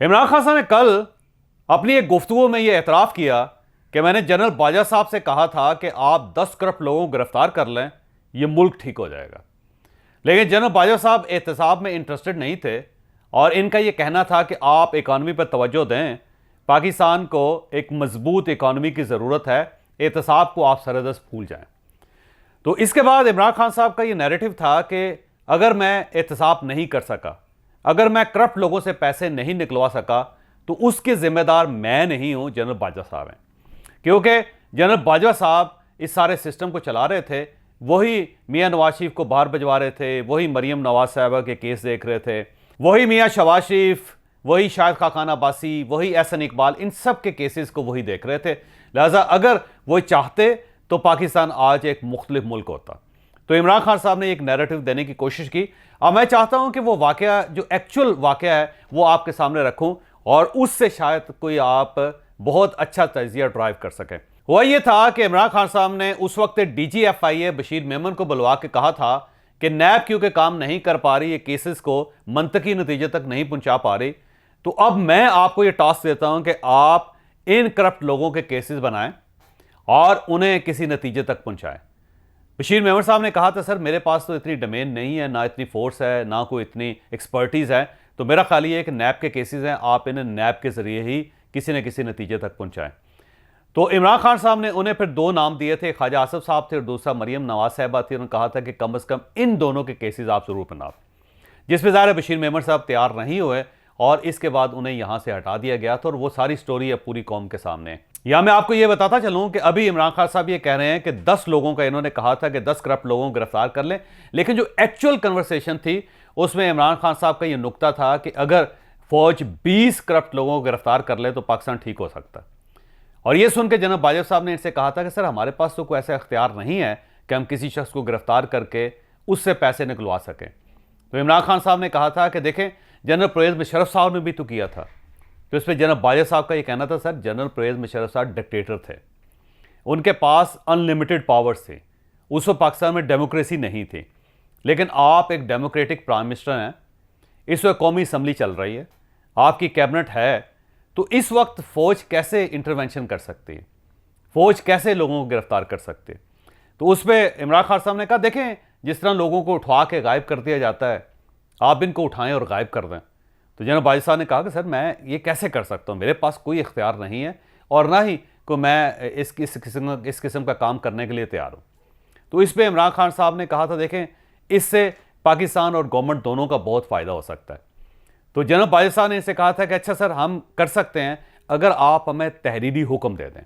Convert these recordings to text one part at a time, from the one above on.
इमरान खान साहब ने कल अपनी एक गुफ्तगू में यह एतराफ़ किया कि मैंने जनरल बाजवा साहब से कहा था कि आप 10 करप्ट लोगों को गिरफ्तार कर लें, यह मुल्क ठीक हो जाएगा। लेकिन जनरल बाजवा साहब एहतसाब में इंटरेस्टेड नहीं थे और इनका यह कहना था कि आप इकानमी पर तवज्जो दें, पाकिस्तान को एक मजबूत इकानमी की ज़रूरत है, एहतसाब को आप सरदस्त भूल जाएं। तो इसके बाद इमरान खान साहब का यह नैरेटिव था कि अगर मैं एहतसाब नहीं कर सका, अगर मैं करप्ट लोगों से पैसे नहीं निकलवा सका, तो उसके जिम्मेदार मैं नहीं हूं, जनरल बाजवा साहब हैं। क्योंकि जनरल बाजवा साहब इस सारे सिस्टम को चला रहे थे, वही मियां नवाज शरीफ को बाहर भिजवा रहे थे, वही मरियम नवाज साहबा के केस देख रहे थे, वही मियां शहबाज शरीफ, वही शाहिद खाकान अब्बासी, वही एहसन इकबाल, इन सब के केसेस को वही देख रहे थे। लिहाजा अगर वो चाहते तो पाकिस्तान आज एक मुख्तलिफ मुल्क होता। तो इमरान खान साहब ने एक नैरेटिव देने की कोशिश की। अब मैं चाहता हूं कि वो वाकया जो एक्चुअल वाकया है वो आपके सामने रखूं और उससे शायद कोई आप बहुत अच्छा तजिया ड्राइव कर सकें। वह ये था कि इमरान खान साहब ने उस वक्त DGFIA बशीर मेमन को बुलवा के कहा था कि नैब क्योंकि काम नहीं कर पा रही, ये केसेस को मंतकी नतीजे तक नहीं पहुंचा पा रही, तो अब मैं आपको ये टास्क देता हूं कि आप इन करप्ट लोगों के केसेस बनाएं और उन्हें किसी नतीजे तक पहुंचाएं। बशीर मेमन साहब ने कहा था, सर मेरे पास तो इतनी डोमेन नहीं है, ना इतनी फोर्स है, ना कोई इतनी एक्सपर्टीज़ है, तो मेरा ख्याल ये है कि नैब के केसेस हैं, आप इन्हें नैब के ज़रिए ही किसी न किसी नतीजे तक पहुंचाएं। तो इमरान खान साहब ने उन्हें फिर 2 नाम दिए थे, ख्वाजा आसिफ साहब थे और दूसरा मरियम नवाज साहबा थी। उन्होंने कहा था कि कम से कम इन दोनों के केसेस आप ज़रूर बनाओ, जिस पर ज़ाहिर बशीर मेमन साहब तैयार नहीं हुए और इसके बाद उन्हें यहाँ से हटा दिया गया था और वो सारी स्टोरी अब पूरी कौम के सामने है। या मैं आपको ये बताता चलूँ कि अभी इमरान खान साहब ये कह रहे हैं कि 10 लोगों का इन्होंने कहा था कि 10 करप्ट लोगों को गिरफ्तार कर लें, लेकिन जो एक्चुअल कन्वर्सेशन थी उसमें इमरान खान साहब का ये नुक्ता था कि अगर फौज 20 करप्ट लोगों को गिरफ्तार कर ले तो पाकिस्तान ठीक हो सकता है। और ये सुन के जनरल बाजवा साहब ने इनसे कहा था कि सर हमारे पास तो कोई ऐसा इख्तियार नहीं है कि हम किसी शख्स को गिरफ्तार करके उससे पैसे निकलवा सकें। तो इमरान खान साहब ने कहा था कि देखें, जनरल परवेज़ मुशर्रफ साहब ने भी तो किया था। तो इस पर जनरल बाजवा साहब का ये कहना था, सर जनरल परवेज़ मुशर्रफ साहब डिक्टेटर थे, उनके पास अनलिमिटेड पावर्स थे, उस वक्त पाकिस्तान में डेमोक्रेसी नहीं थी। लेकिन आप एक डेमोक्रेटिक प्राइम मिनिस्टर हैं, इस वक्त कौमी असम्बली चल रही है, आपकी कैबिनेट है, तो इस वक्त फ़ौज कैसे इंटरवेंशन कर सकती है, फ़ौज कैसे लोगों को गिरफ्तार कर सकती है। तो उस पर इमरान खान साहब ने कहा, देखें जिस तरह लोगों को उठवा के गायब कर दिया जाता है, आप इनको उठाएं और गायब कर दें। तो जनरल बाजवा साहब ने कहा कि सर मैं ये कैसे कर सकता हूँ, मेरे पास कोई इख्तियार नहीं है और ना ही को मैं इस किस्म का काम करने के लिए तैयार हूँ। तो इस पर इमरान खान साहब ने कहा था, देखें इससे पाकिस्तान और गवर्नमेंट दोनों का बहुत फ़ायदा हो सकता है। तो जनरल बाजवा साहब ने इसे कहा था कि अच्छा सर हम कर सकते हैं अगर आप हमें तहरीरी हुक्म दे दें,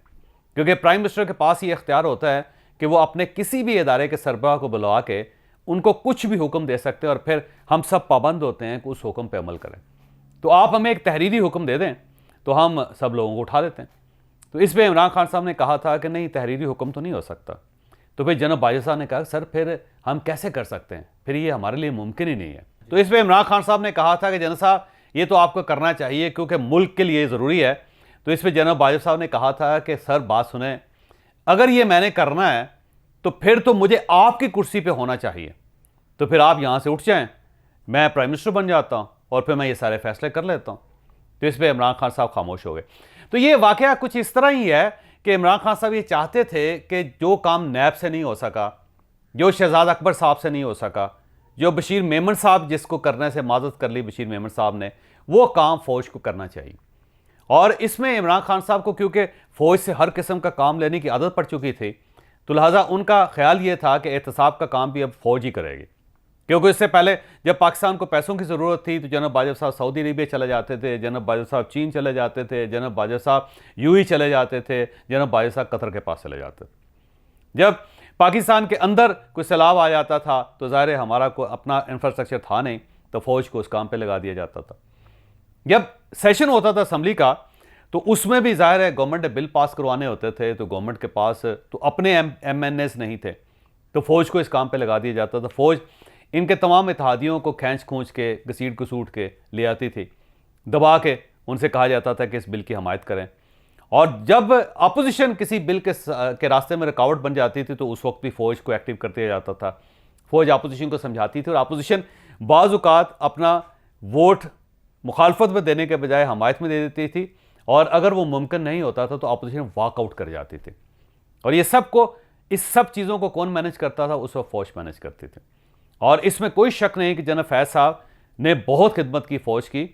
क्योंकि प्राइम मिनिस्टर के पास ये इख्तियार होता है कि वो अपने किसी भी इदारे के सरबराह को बुलवा के उनको कुछ भी हुक्म दे सकते हैं और फिर हम सब पाबंद होते हैं कि उस हुक्म पे अमल करें। तो आप हमें एक तहरीरी हुक्म दे दें तो हम सब लोगों को उठा देते हैं। तो इस पर इमरान खान साहब ने कहा था कि नहीं, तहरीरी हुक्म तो नहीं हो सकता। तो फिर जनरल बाजवा साहब ने कहा, सर फिर हम कैसे कर सकते हैं, फिर ये हमारे लिए मुमकिन ही नहीं है। तो इस पर इमरान खान साहब ने कहा था कि जनरल साहब ये तो आपको करना चाहिए क्योंकि मुल्क के लिए ज़रूरी है। तो इस पर जनरल बाजवा साहब ने कहा था कि सर बात सुने, अगर ये मैंने करना है तो फिर तो मुझे आपकी कुर्सी पे होना चाहिए, तो फिर आप यहाँ से उठ जाएं, मैं प्राइम मिनिस्टर बन जाता हूँ और फिर मैं ये सारे फैसले कर लेता हूँ। तो इस पर इमरान खान साहब खामोश हो गए। तो ये वाकया कुछ इस तरह ही है कि इमरान खान साहब ये चाहते थे कि जो काम नैब से नहीं हो सका, जो शहजाद अकबर साहब से नहीं हो सका, जो बशीर मेमन साहब जिसको करने से माजत कर ली बशीर मेमन साहब ने, वो काम फ़ौज को करना चाहिए। और इसमें इमरान खान साहब को क्योंकि फ़ौज से हर किस्म का काम लेने की आदत पड़ चुकी थी, तो लिहाजा उनका ख्याल ये था कि एहतसाब का काम भी अब फ़ौज ही करेगी। क्योंकि इससे पहले जब पाकिस्तान को पैसों की ज़रूरत थी तो जनरल बाजवा साहब सऊदी अरबिया चले जाते थे, जनरल बाजवा साहब चीन चले जाते थे, जनरल बाजवा साहब UAE चले जाते थे, जनरल बाजवा साहब कतर के पास चले जाते थे। जब पाकिस्तान के अंदर कोई सैलाब आ जाता था तो ज़ाहिर है हमारा कोई अपना इंफ्रास्ट्रक्चर था नहीं, तो फ़ौज को उस काम पे लगा दिया जाता था। जब सेशन होता था असम्बली का तो उसमें भी ज़ाहिर है गवर्नमेंट ने बिल पास करवाने होते थे, तो गवर्नमेंट के पास तो अपने MNAs नहीं थे, तो फ़ौज को इस काम पे लगा दिया जाता था। फ़ौज इनके तमाम इत्तेहादियों को खींच खूंच के घसीट घसूट के ले आती थी, दबा के उनसे कहा जाता था कि इस बिल की हमायत करें। और जब अपोजिशन किसी बिल के रास्ते में रुकावट बन जाती थी तो उस वक्त भी फ़ौज को एक्टिव कर दिया जाता था। फ़ौज अपोजिशन को समझाती थी और अपोजिशन बाज़ औक़ात अपना वोट मुखालफत में देने के बजाय हमायत में दे देती थी, और अगर वो मुमकिन नहीं होता था तो अपोजिशन वॉकआउट कर जाती थी। और ये इस सब चीज़ों को कौन मैनेज करता था? उस वक्त फौज मैनेज करती थी। और इसमें कोई शक नहीं कि जनरल फैज़ साहब ने बहुत खिदमत की फ़ौज की।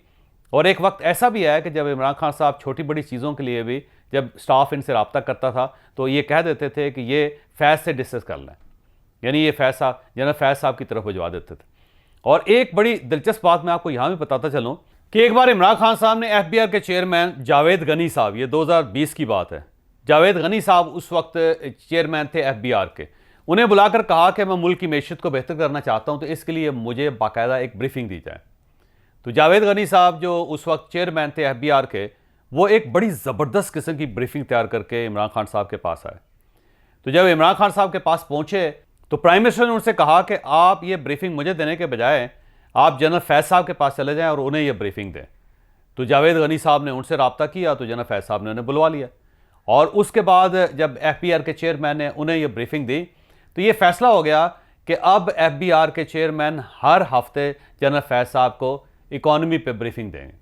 और एक वक्त ऐसा भी आया कि जब इमरान खान साहब छोटी बड़ी चीज़ों के लिए भी जब स्टाफ इनसे रब्ता करता था तो ये कह देते थे कि ये फैज़ से डिस्कस कर लें, यानी ये जनरल फैज़ साहब की तरफ भिजवा देते थे। और एक बड़ी दिलचस्प बात मैं आपको यहाँ भी बताता चलूँ कि एक बार इमरान खान साहब ने FBI के चेयरमैन जावेद गनी साहब, ये 2020 की बात है, जावेद गनी साहब उस वक्त चेयरमैन थे FBI के, उन्हें बुलाकर कहा कि मैं मुल्क की मैशत को बेहतर करना चाहता हूँ, तो इसके लिए मुझे बाकायदा एक ब्रीफिंग दी जाए। तो जावेद गनी साहब जो उस वक्त चेयरमैन थे FBI के, वो एक बड़ी ज़बरदस्त किस्म की ब्रीफिंग तैयार करके इमरान खान साहब के पास आए। तो जब इमरान खान साहब के पास पहुंचे तो प्राइम मिनिस्टर ने उनसे कहा कि आप ये ब्रीफिंग मुझे देने के बजाय आप जनरल फैज़ साहब के पास चले जाएं और उन्हें ये ब्रीफिंग दें। तो जावेद गनी साहब ने उनसे रब्ता किया, तो जनरल फैज़ साहब ने उन्हें बुलवा लिया। और उसके बाद जब FBI के चेयरमैन ने उन्हें ये ब्रीफिंग दी तो ये फैसला हो गया कि अब FBI के चेयरमैन हर हफ्ते जनरल फैज़ साहब को इकॉनमी पे ब्रीफिंग देंगे।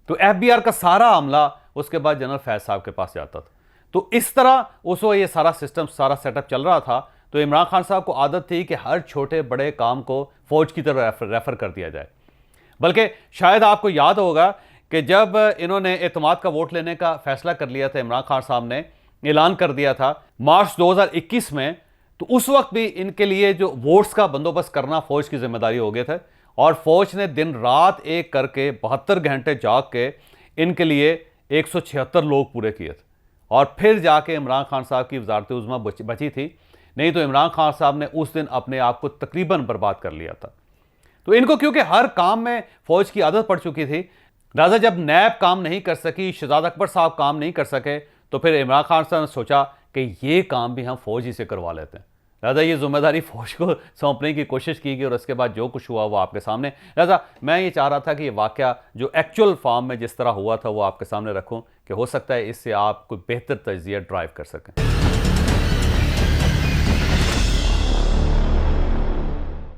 तो FBI का सारा अमला उसके बाद जनरल फैज़ साहब के पास जाता था। तो इस तरह उस वक्त ये सारा सिस्टम, सारा सेटअप चल रहा था। तो इमरान खान साहब को आदत थी कि हर छोटे बड़े काम को फौज की तरफ रेफर कर दिया जाए। बल्कि शायद आपको याद होगा कि जब इन्होंने एतमाद का वोट लेने का फैसला कर लिया था, इमरान खान साहब ने ऐलान कर दिया था मार्च 2021 में, तो उस वक्त भी इनके लिए जो वोट्स का बंदोबस्त करना फौज की जिम्मेदारी हो गए थे। और फौज ने दिन रात एक करके 72 घंटे जाग के इनके लिए 176 लोग पूरे किए थे। और फिर जाके इमरान खान साहब की वजारत उज़्मा बची थी, नहीं तो इमरान खान साहब ने उस दिन अपने आप को तकरीबन बर्बाद कर लिया था। तो इनको क्योंकि हर काम में फौज की आदत पड़ चुकी थी, लिहाजा जब नैब काम नहीं कर सकी, शहजाद अकबर साहब काम नहीं कर सके, तो फिर इमरान खान साहब ने सोचा कि ये काम भी हम फौज ही से करवा लेते हैं। लिहाजा ये जिम्मेदारी फौज को सौंपने की कोशिश की गई और उसके बाद जो कुछ हुआ वो आपके सामने। लिहाजा मैं ये चाह रहा था कि ये वाकया जो एक्चुअल फॉर्म में जिस तरह हुआ था वो आपके सामने रखूं कि हो सकता है इससे आप कोई बेहतर तजिया ड्राइव कर सकें।